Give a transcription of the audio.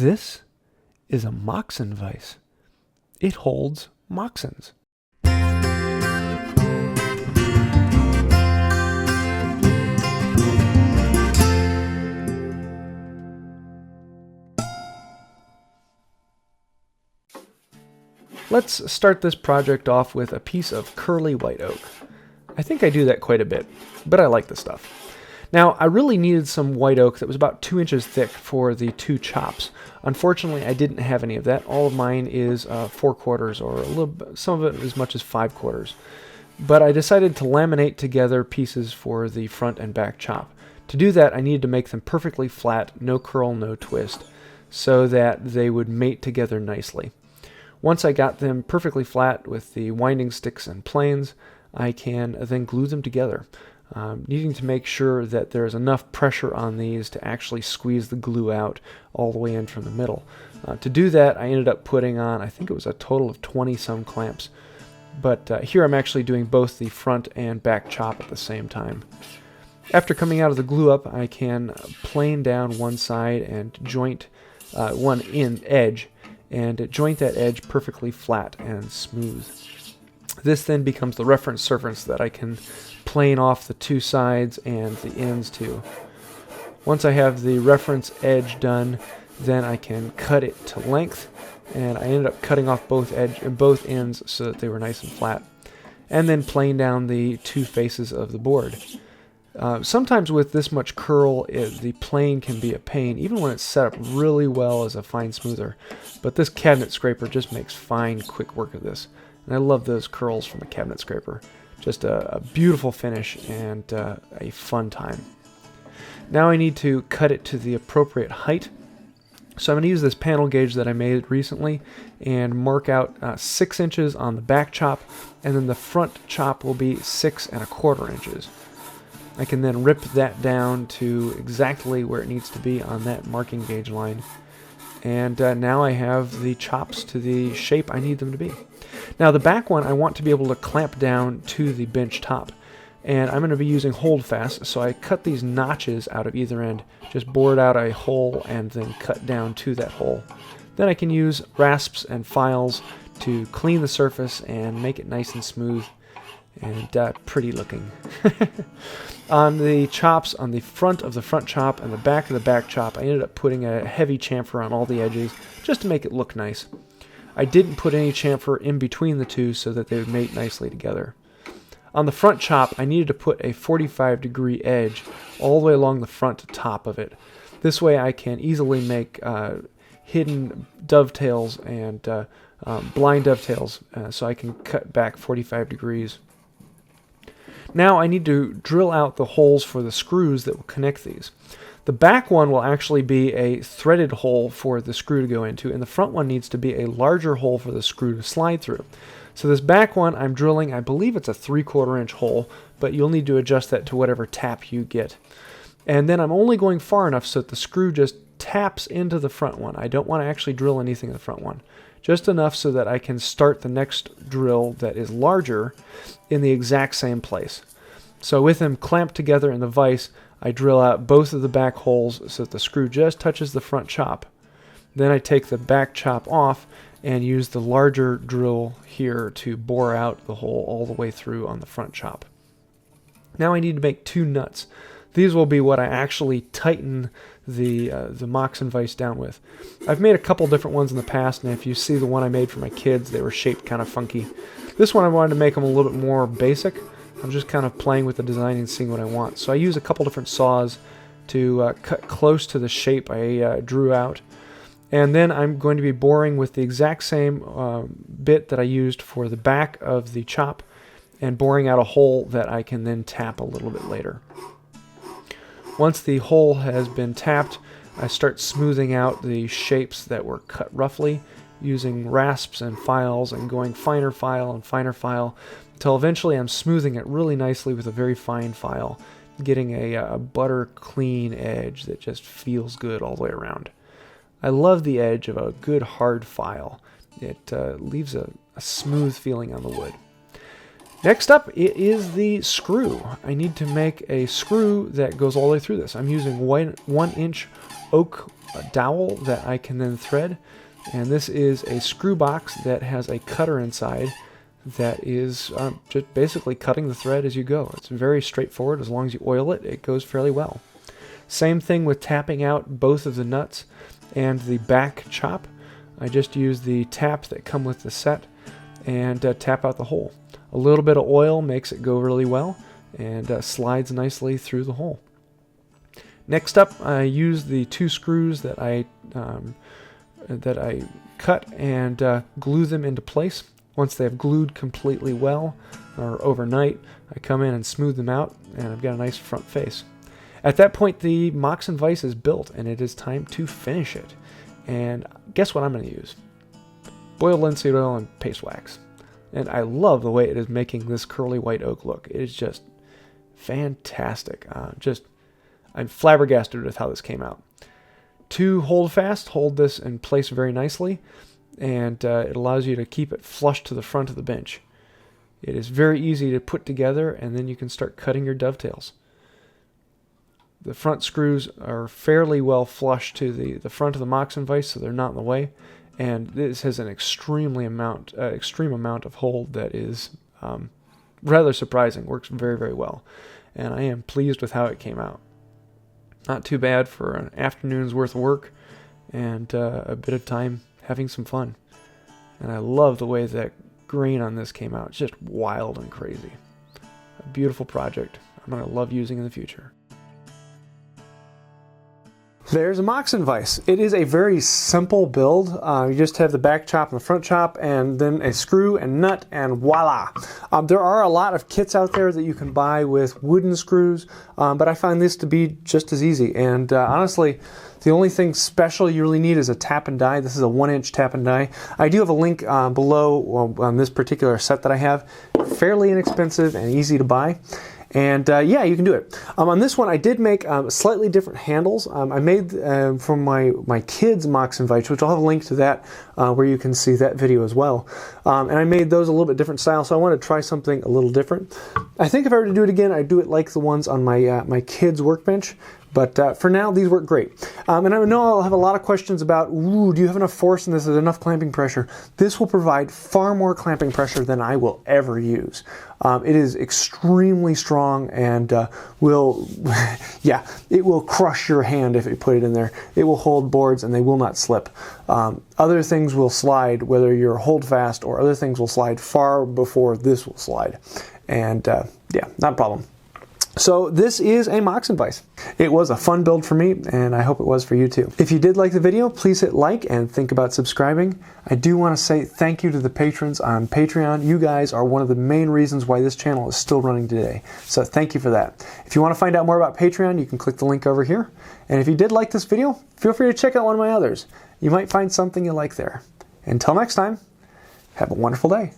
This is a Moxon vise. It holds Moxons. Let's start this project off with a piece of curly white oak. I think I do that quite a bit, but I like the stuff. Now, I really needed some white oak that was about 2 inches thick for the 2 chops. Unfortunately, I didn't have any of that. All of mine is 4/4 or a little bit, some of it as much as 5/4. But I decided to laminate together pieces for the front and back chop. To do that, I needed to make them perfectly flat, no curl, no twist, so that they would mate together nicely. Once I got them perfectly flat with the winding sticks and planes, I can then glue them together. Needing to make sure that there's enough pressure on these to actually squeeze the glue out all the way in from the middle. To do that, I ended up putting on, I think it was a total of 20-some clamps. But here I'm actually doing both the front and back chop at the same time. After coming out of the glue up, I can plane down one side and joint one edge, and joint that edge perfectly flat and smooth. This then becomes the reference surface that I can plane off the 2 sides and the ends to. Once I have the reference edge done, then I can cut it to length, and I ended up cutting off both ends so that they were nice and flat, and then plane down the 2 faces of the board. Sometimes with this much curl, the plane can be a pain, even when it's set up really well as a fine smoother. But this cabinet scraper just makes fine, quick work of this. And I love those curls from a cabinet scraper. Just a beautiful finish and a fun time. Now I need to cut it to the appropriate height. So I'm going to use this panel gauge that I made recently and mark out 6 inches on the back chop, and then the front chop will be 6 1/4 inches. I can then rip that down to exactly where it needs to be on that marking gauge line. And now I have the chops to the shape I need them to be. Now the back one I want to be able to clamp down to the bench top. And I'm going to be using holdfast, so I cut these notches out of either end. Just bored out a hole and then cut down to that hole. Then I can use rasps and files to clean the surface and make it nice and smooth and pretty looking. On the chops, on the front of the front chop and the back of the back chop, I ended up putting a heavy chamfer on all the edges just to make it look nice. I didn't put any chamfer in between the two so that they would mate nicely together. On the front chop, I needed to put a 45-degree edge all the way along the front top of it. This way I can easily make hidden dovetails and blind dovetails, so I can cut back 45 degrees. Now I need to drill out the holes for the screws that will connect these. The back one will actually be a threaded hole for the screw to go into, and the front one needs to be a larger hole for the screw to slide through. So this back one I'm drilling, I believe it's a 3/4 inch hole, but you'll need to adjust that to whatever tap you get. And then I'm only going far enough so that the screw just taps into the front one. I don't want to actually drill anything in the front one. Just enough so that I can start the next drill that is larger in the exact same place. So with them clamped together in the vise, I drill out both of the back holes so that the screw just touches the front chop. Then I take the back chop off and use the larger drill here to bore out the hole all the way through on the front chop. Now I need to make 2 nuts. These will be what I actually tighten the Moxon vise down with. I've made a couple different ones in the past, and if you see the one I made for my kids, they were shaped kind of funky. This one I wanted to make them a little bit more basic. I'm just kind of playing with the design and seeing what I want. So I use a couple different saws to cut close to the shape I drew out. And then I'm going to be boring with the exact same bit that I used for the back of the chop and boring out a hole that I can then tap a little bit later. Once the hole has been tapped, I start smoothing out the shapes that were cut roughly using rasps and files and going finer file and finer file until eventually I'm smoothing it really nicely with a very fine file, getting a butter clean edge that just feels good all the way around. I love the edge of a good hard file. It leaves a smooth feeling on the wood. Next up, it is the screw. I need to make a screw that goes all the way through this. I'm using 1-inch oak dowel that I can then thread, and this is a screw box that has a cutter inside that is just basically cutting the thread as you go. It's very straightforward. As long as you oil it, it goes fairly well. Same thing with tapping out both of the nuts and the back chop. I just use the taps that come with the set and tap out the hole. A little bit of oil makes it go really well and slides nicely through the hole. Next up, I use the 2 screws that I cut and glue them into place. Once they have glued completely well, or overnight, I come in and smooth them out, and I've got a nice front face. At that point, the Moxon Vise is built, and it is time to finish it. And guess what I'm going to use? Boiled linseed oil and paste wax. And I love the way it is making this curly white oak look. It is just fantastic. I'm flabbergasted with how this came out. To hold fast, hold this in place very nicely, and it allows you to keep it flush to the front of the bench. It is very easy to put together, and then you can start cutting your dovetails. The front screws are fairly well flush to the front of the Moxon Vise, so they're not in the way. And this has an extreme amount of hold that is rather surprising. Works very, very well. And I am pleased with how it came out. Not too bad for an afternoon's worth of work and a bit of time having some fun. And I love the way that grain on this came out. It's just wild and crazy. A beautiful project I'm going to love using in the future. There's a Moxon Vise. It is a very simple build. You just have the back chop and the front chop, and then a screw and nut, and voila. There are a lot of kits out there that you can buy with wooden screws, but I find this to be just as easy. And honestly, the only thing special you really need is a tap and die. This is a 1-inch tap and die. I do have a link below on this particular set that I have. Fairly inexpensive and easy to buy. And yeah, you can do it. On this one, I did make slightly different handles. I made from my kids' Moxon Vise, which I'll have a link to that where you can see that video as well. And I made those a little bit different style, so I wanted to try something a little different. I think if I were to do it again, I'd do it like the ones on my kids' Workbench. But for now, these work great. And I know I'll have a lot of questions about, ooh, do you have enough force in this? Is there enough clamping pressure? This will provide far more clamping pressure than I will ever use. It is extremely strong and will, yeah, it will crush your hand if you put it in there. It will hold boards and they will not slip. Other things will slide, whether you're hold fast, or other things will slide far before this will slide. And yeah, not a problem. So this is a Moxon Vise. It was a fun build for me, and I hope it was for you too. If you did like the video, please hit like and think about subscribing. I do want to say thank you to the patrons on Patreon. You guys are one of the main reasons why this channel is still running today. So thank you for that. If you want to find out more about Patreon, you can click the link over here. And if you did like this video, feel free to check out one of my others. You might find something you like there. Until next time, have a wonderful day.